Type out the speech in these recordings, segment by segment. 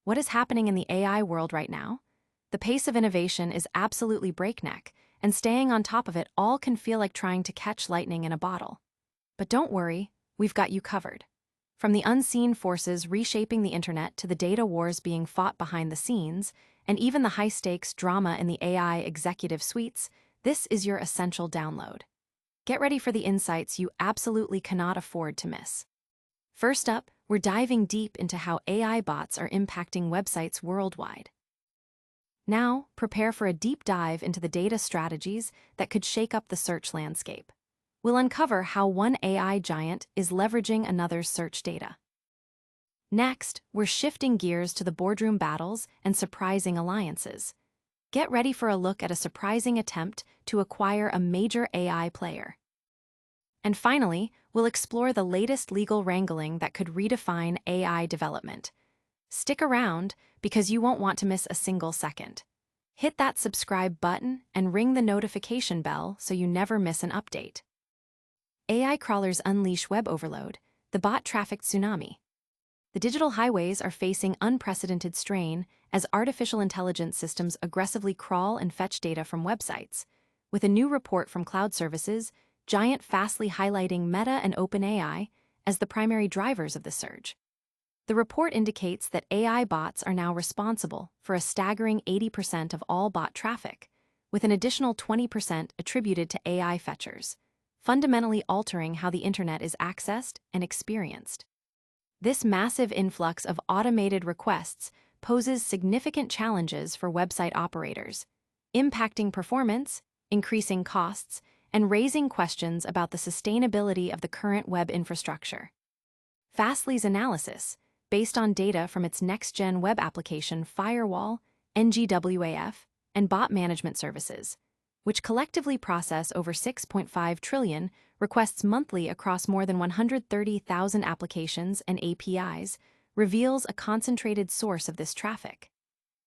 What is happening in the AI world right now? The pace of innovation is absolutely breakneck, and staying on top of it all can feel like trying to catch lightning in a bottle. But don't worry, we've got you covered. From the unseen forces reshaping the internet to the data wars being fought behind the scenes, and even the high-stakes drama in the AI executive suites, this is your essential download. Get ready for the insights you absolutely cannot afford to miss. First up, we're diving deep into how AI bots are impacting websites worldwide. Now, prepare for a deep dive into the data strategies that could shake up the search landscape. We'll uncover how one AI giant is leveraging another's search data. Next, we're shifting gears to the boardroom battles and surprising alliances. Get ready for a look at a surprising attempt to acquire a major AI player. And finally, we'll explore the latest legal wrangling that could redefine AI development. Stick around because you won't want to miss a single second. Hit that subscribe button and ring the notification bell so you never miss an update. AI crawlers unleash web overload, the bot traffic tsunami. The digital highways are facing unprecedented strain as artificial intelligence systems aggressively crawl and fetch data from websites. With a new report from cloud services, Giant fastly highlighting Meta and OpenAI as the primary drivers of the surge. The report indicates that AI bots are now responsible for a staggering 80% of all bot traffic, with an additional 20% attributed to AI fetchers, fundamentally altering how the internet is accessed and experienced. This massive influx of automated requests poses significant challenges for website operators, impacting performance, increasing costs, and raising questions about the sustainability of the current web infrastructure. Fastly's analysis, based on data from its next-gen web application Firewall, NGWAF, and bot management services, which collectively process over 6.5 trillion requests monthly across more than 130,000 applications and APIs, reveals a concentrated source of this traffic.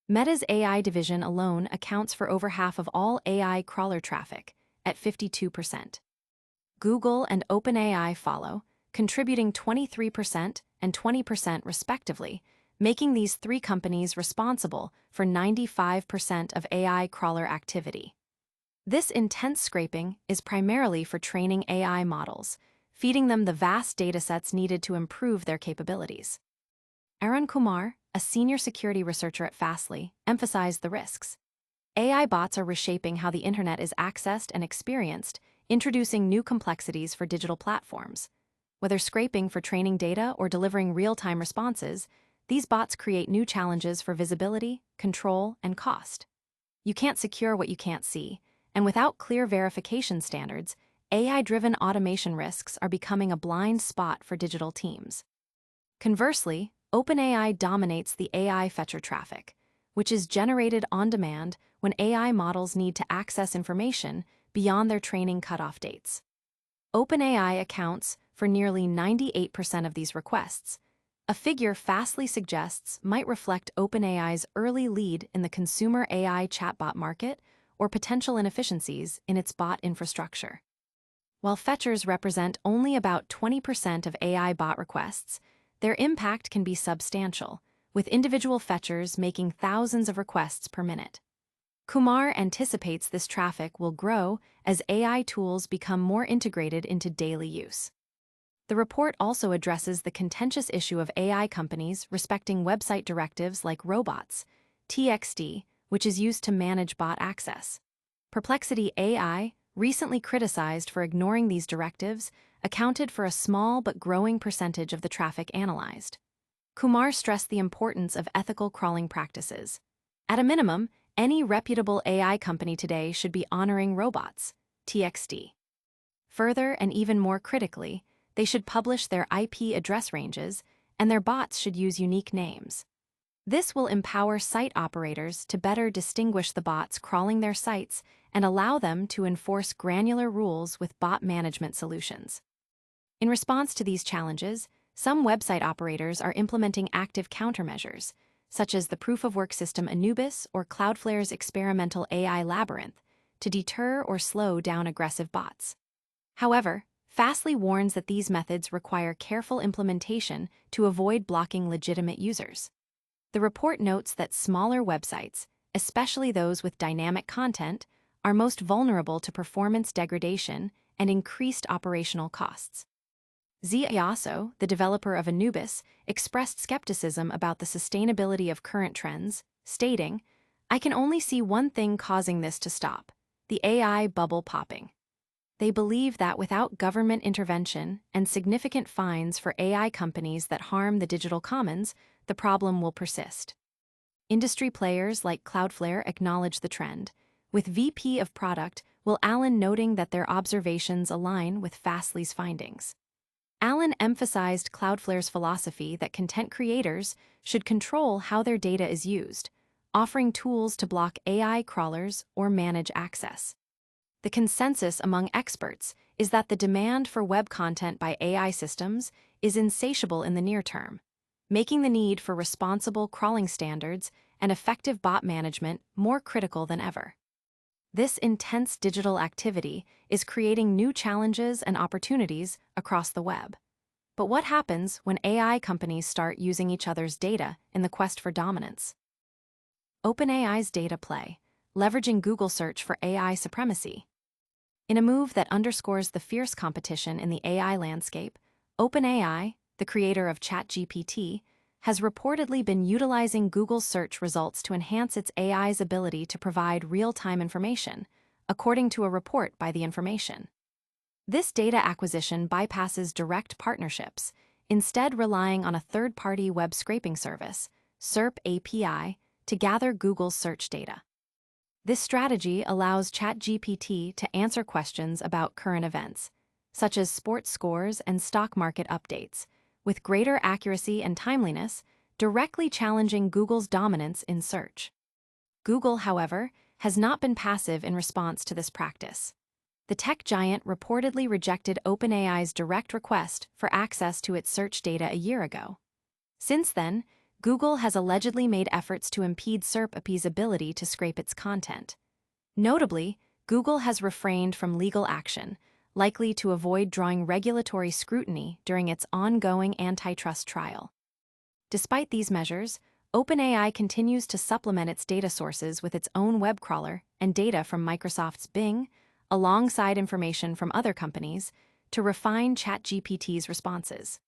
Meta's AI division alone accounts for over half of all AI crawler traffic, at 52%. Google and OpenAI follow, contributing 23% and 20% respectively, making these three companies responsible for 95% of AI crawler activity. This intense scraping is primarily for training AI models, feeding them the vast datasets needed to improve their capabilities. Arun Kumar, a senior security researcher at Fastly, emphasized the risks. AI bots are reshaping how the internet is accessed and experienced, introducing new complexities for digital platforms. Whether scraping for training data or delivering real-time responses, these bots create new challenges for visibility, control, and cost. You can't secure what you can't see, and without clear verification standards, AI-driven automation risks are becoming a blind spot for digital teams. Conversely, OpenAI dominates the AI fetcher traffic, which is generated on demand when AI models need to access information beyond their training cutoff dates. OpenAI accounts for nearly 98% of these requests, a figure Fastly suggests might reflect OpenAI's early lead in the consumer AI chatbot market or potential inefficiencies in its bot infrastructure. While fetchers represent only about 20% of AI bot requests, their impact can be substantial, with individual fetchers making thousands of requests per minute. Kumar anticipates this traffic will grow as AI tools become more integrated into daily use. The report also addresses the contentious issue of AI companies respecting website directives like robots, TXT, which is used to manage bot access. Perplexity AI, recently criticized for ignoring these directives, accounted for a small but growing percentage of the traffic analyzed. Kumar stressed the importance of ethical crawling practices. At a minimum, any reputable AI company today should be honoring robots, TXT. Further, and even more critically, they should publish their IP address ranges, and their bots should use unique names. This will empower site operators to better distinguish the bots crawling their sites and allow them to enforce granular rules with bot management solutions. In response to these challenges, some website operators are implementing active countermeasures, such as the proof-of-work system Anubis or Cloudflare's experimental AI Labyrinth, to deter or slow down aggressive bots. However, Fastly warns that these methods require careful implementation to avoid blocking legitimate users. The report notes that smaller websites, especially those with dynamic content, are most vulnerable to performance degradation and increased operational costs. Iaso, the developer of Anubis, expressed skepticism about the sustainability of current trends, stating, "I can only see one thing causing this to stop: the AI bubble popping." They believe that without government intervention and significant fines for AI companies that harm the digital commons, the problem will persist. Industry players like Cloudflare acknowledge the trend, with VP of Product Will Allen noting that their observations align with Fastly's findings. Allen emphasized Cloudflare's philosophy that content creators should control how their data is used, offering tools to block AI crawlers or manage access. The consensus among experts is that the demand for web content by AI systems is insatiable in the near term, making the need for responsible crawling standards and effective bot management more critical than ever. This intense digital activity is creating new challenges and opportunities across the web. But what happens when AI companies start using each other's data in the quest for dominance? OpenAI's data play, leveraging Google search for AI supremacy. In a move that underscores the fierce competition in the AI landscape, OpenAI, the creator of ChatGPT, has reportedly been utilizing Google's search results to enhance its AI's ability to provide real-time information, according to a report by The Information. This data acquisition bypasses direct partnerships, instead relying on a third-party web scraping service, SERP API, to gather Google's search data. This strategy allows ChatGPT to answer questions about current events, such as sports scores and stock market updates, with greater accuracy and timeliness, directly challenging Google's dominance in search. Google, however, has not been passive in response to this practice. The tech giant reportedly rejected OpenAI's direct request for access to its search data a year ago. Since then, Google has allegedly made efforts to impede SERP API's ability to scrape its content. Notably, Google has refrained from legal action, likely to avoid drawing regulatory scrutiny during its ongoing antitrust trial. Despite these measures, OpenAI continues to supplement its data sources with its own web crawler and data from Microsoft's Bing, alongside information from other companies, to refine ChatGPT's responses.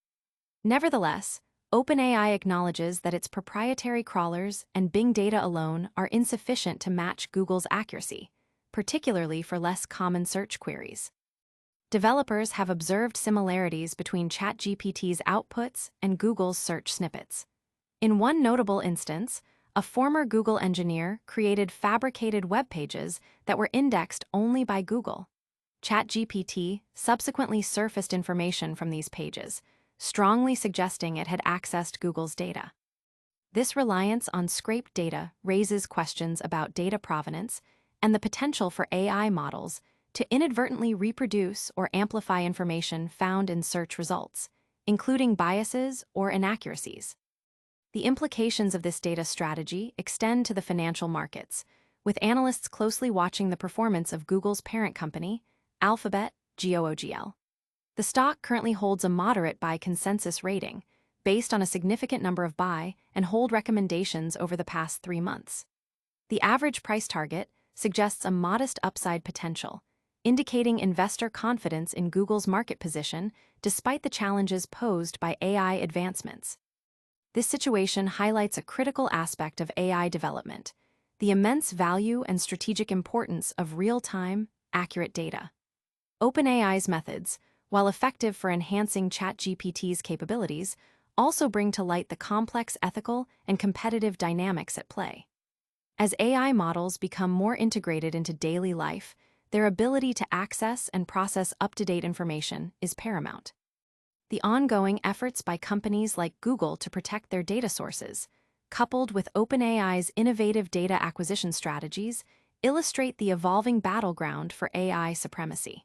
Nevertheless, OpenAI acknowledges that its proprietary crawlers and Bing data alone are insufficient to match Google's accuracy, particularly for less common search queries. Developers have observed similarities between ChatGPT's outputs and Google's search snippets. In one notable instance, a former Google engineer created fabricated web pages that were indexed only by Google. ChatGPT subsequently surfaced information from these pages, strongly suggesting it had accessed Google's data. This reliance on scraped data raises questions about data provenance and the potential for AI models to inadvertently reproduce or amplify information found in search results, including biases or inaccuracies. The implications of this data strategy extend to the financial markets, with analysts closely watching the performance of Google's parent company, Alphabet, GOOGL. The stock currently holds a moderate buy consensus rating, based on a significant number of buy and hold recommendations over the past 3 months. The average price target suggests a modest upside potential, indicating investor confidence in Google's market position despite the challenges posed by AI advancements. This situation highlights a critical aspect of AI development: the immense value and strategic importance of real-time, accurate data. OpenAI's methods, while effective for enhancing ChatGPT's capabilities, also bring to light the complex ethical and competitive dynamics at play. As AI models become more integrated into daily life, their ability to access and process up-to-date information is paramount. The ongoing efforts by companies like Google to protect their data sources, coupled with OpenAI's innovative data acquisition strategies, illustrate the evolving battleground for AI supremacy.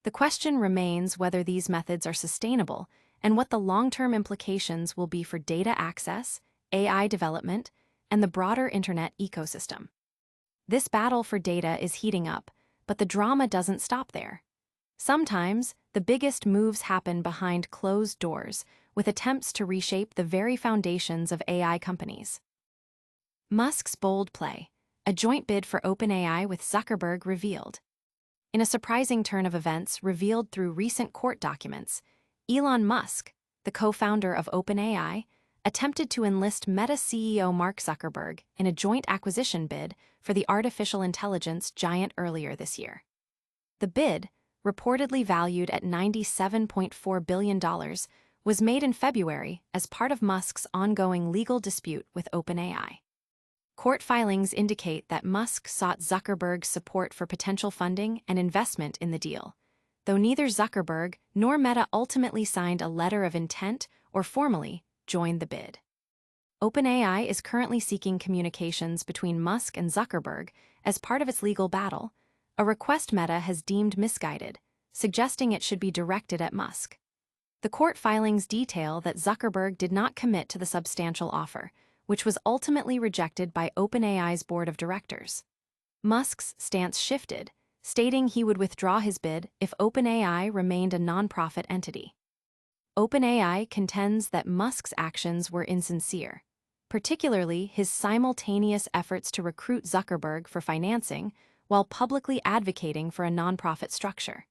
The question remains whether these methods are sustainable and what the long-term implications will be for data access, AI development, and the broader internet ecosystem. This battle for data is heating up, but the drama doesn't stop there. Sometimes, the biggest moves happen behind closed doors, with attempts to reshape the very foundations of AI companies. Musk's bold play, a joint bid for OpenAI with Zuckerberg revealed. In a surprising turn of events revealed through recent court documents, Elon Musk, the co-founder of OpenAI, attempted to enlist Meta CEO Mark Zuckerberg in a joint acquisition bid for the artificial intelligence giant earlier this year. The bid, reportedly valued at $97.4 billion, was made in February as part of Musk's ongoing legal dispute with OpenAI. Court filings indicate that Musk sought Zuckerberg's support for potential funding and investment in the deal, though neither Zuckerberg nor Meta ultimately signed a letter of intent or formally joined the bid. OpenAI is currently seeking communications between Musk and Zuckerberg as part of its legal battle, a request Meta has deemed misguided, suggesting it should be directed at Musk. The court filings detail that Zuckerberg did not commit to the substantial offer, which was ultimately rejected by OpenAI's board of directors. Musk's stance shifted, stating he would withdraw his bid if OpenAI remained a nonprofit entity. OpenAI contends that Musk's actions were insincere, particularly his simultaneous efforts to recruit Zuckerberg for financing while publicly advocating for a nonprofit structure.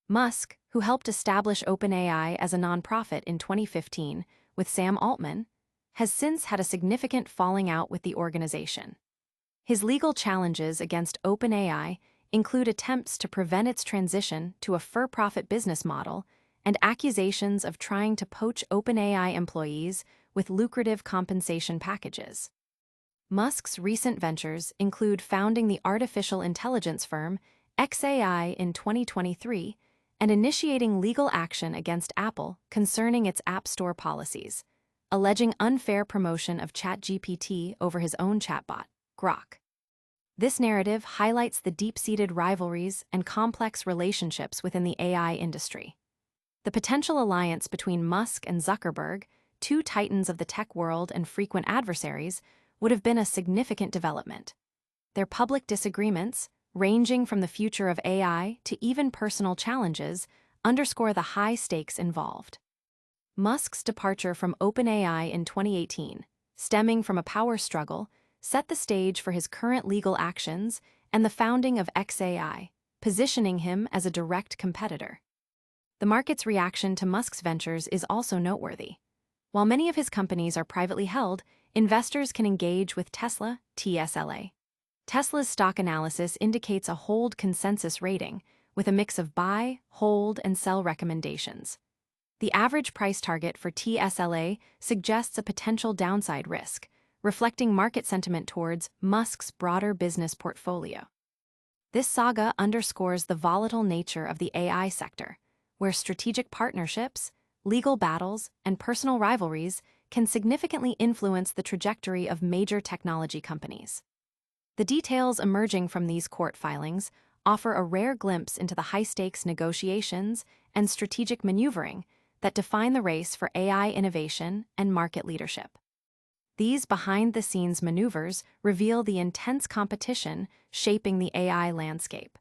Musk, who helped establish OpenAI as a nonprofit in 2015 with Sam Altman, has since had a significant falling out with the organization. His legal challenges against OpenAI include attempts to prevent its transition to a for-profit business model and accusations of trying to poach OpenAI employees with lucrative compensation packages. Musk's recent ventures include founding the artificial intelligence firm xAI in 2023 and initiating legal action against Apple concerning its App Store policies, alleging unfair promotion of ChatGPT over his own chatbot, Grok. This narrative highlights the deep-seated rivalries and complex relationships within the AI industry. The potential alliance between Musk and Zuckerberg, two titans of the tech world and frequent adversaries, would have been a significant development. Their public disagreements, ranging from the future of AI to even personal challenges, underscore the high stakes involved. Musk's departure from OpenAI in 2018, stemming from a power struggle, set the stage for his current legal actions and the founding of xAI, positioning him as a direct competitor. The market's reaction to Musk's ventures is also noteworthy. While many of his companies are privately held, investors can engage with Tesla, TSLA. Tesla's stock analysis indicates a hold consensus rating, with a mix of buy, hold, and sell recommendations. The average price target for TSLA suggests a potential downside risk, reflecting market sentiment towards Musk's broader business portfolio. This saga underscores the volatile nature of the AI sector, where strategic partnerships, legal battles, and personal rivalries can significantly influence the trajectory of major technology companies. The details emerging from these court filings offer a rare glimpse into the high-stakes negotiations and strategic maneuvering that define the race for AI innovation and market leadership. These behind-the-scenes maneuvers reveal the intense competition shaping the AI landscape.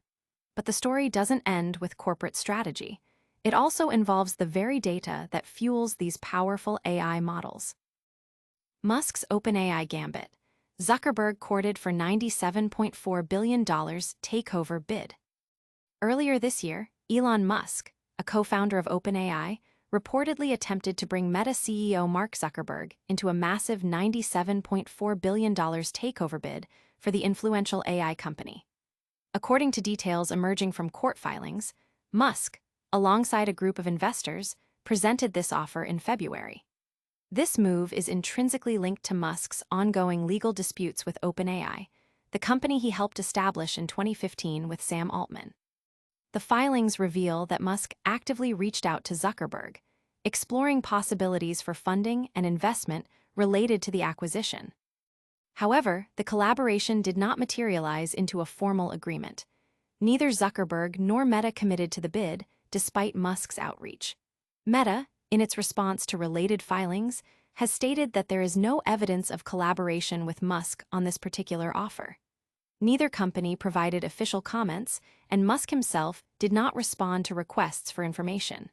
But the story doesn't end with corporate strategy. It also involves the very data that fuels these powerful AI models. Musk's OpenAI gambit. Zuckerberg courted for $97.4 billion takeover bid. Earlier this year, Elon Musk, a co-founder of OpenAI, reportedly attempted to bring Meta CEO Mark Zuckerberg into a massive $97.4 billion takeover bid for the influential AI company. According to details emerging from court filings, Musk, alongside a group of investors, presented this offer in February. This move is intrinsically linked to Musk's ongoing legal disputes with OpenAI, the company he helped establish in 2015 with Sam Altman. The filings reveal that Musk actively reached out to Zuckerberg, exploring possibilities for funding and investment related to the acquisition. However, the collaboration did not materialize into a formal agreement. Neither Zuckerberg nor Meta committed to the bid, despite Musk's outreach. Meta, in its response to related filings, has stated that there is no evidence of collaboration with Musk on this particular offer. Neither company provided official comments, and Musk himself did not respond to requests for information.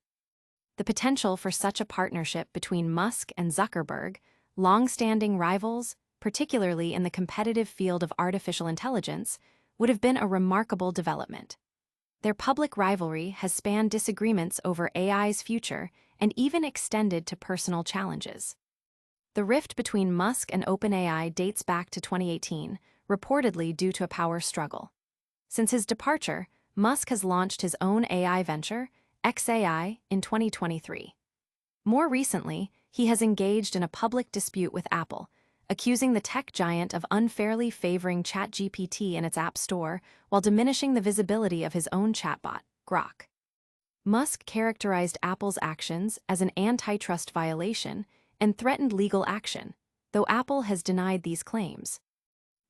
The potential for such a partnership between Musk and Zuckerberg, long-standing rivals, particularly in the competitive field of artificial intelligence, would have been a remarkable development. Their public rivalry has spanned disagreements over AI's future and even extended to personal challenges. The rift between Musk and OpenAI dates back to 2018, reportedly due to a power struggle. Since his departure, Musk has launched his own AI venture, xAI, in 2023. More recently, he has engaged in a public dispute with Apple, accusing the tech giant of unfairly favoring ChatGPT in its App Store while diminishing the visibility of his own chatbot, Grok. Musk characterized Apple's actions as an antitrust violation and threatened legal action, though Apple has denied these claims.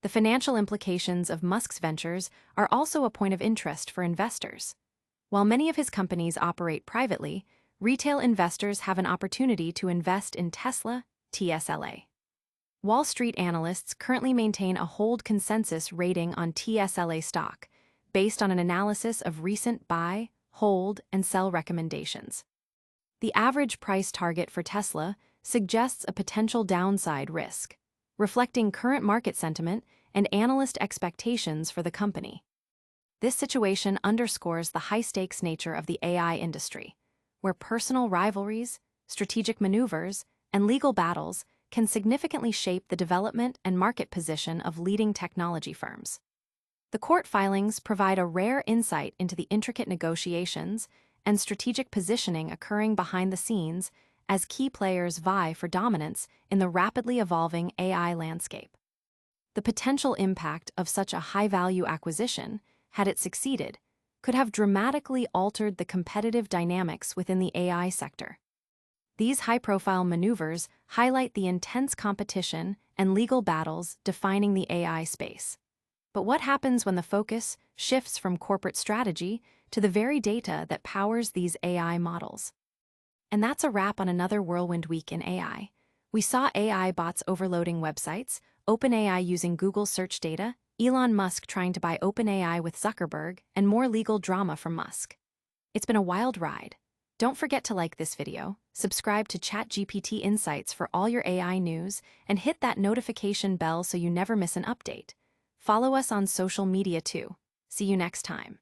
The financial implications of Musk's ventures are also a point of interest for investors. While many of his companies operate privately, retail investors have an opportunity to invest in Tesla, TSLA. Wall Street analysts currently maintain a hold consensus rating on TSLA stock, based on an analysis of recent buy, hold, and sell recommendations. The average price target for Tesla suggests a potential downside risk, reflecting current market sentiment and analyst expectations for the company. This situation underscores the high-stakes nature of the AI industry, where personal rivalries, strategic maneuvers, and legal battles can significantly shape the development and market position of leading technology firms. The court filings provide a rare insight into the intricate negotiations and strategic positioning occurring behind the scenes as key players vie for dominance in the rapidly evolving AI landscape. The potential impact of such a high-value acquisition, had it succeeded, could have dramatically altered the competitive dynamics within the AI sector. These high-profile maneuvers highlight the intense competition and legal battles defining the AI space. But what happens when the focus shifts from corporate strategy to the very data that powers these AI models? And that's a wrap on another whirlwind week in AI. We saw AI bots overloading websites, OpenAI using Google search data, Elon Musk trying to buy OpenAI with Zuckerberg, and more legal drama from Musk. It's been a wild ride. Don't forget to like this video, subscribe to ChatGPT Insights for all your AI news, and hit that notification bell so you never miss an update. Follow us on social media too. See you next time.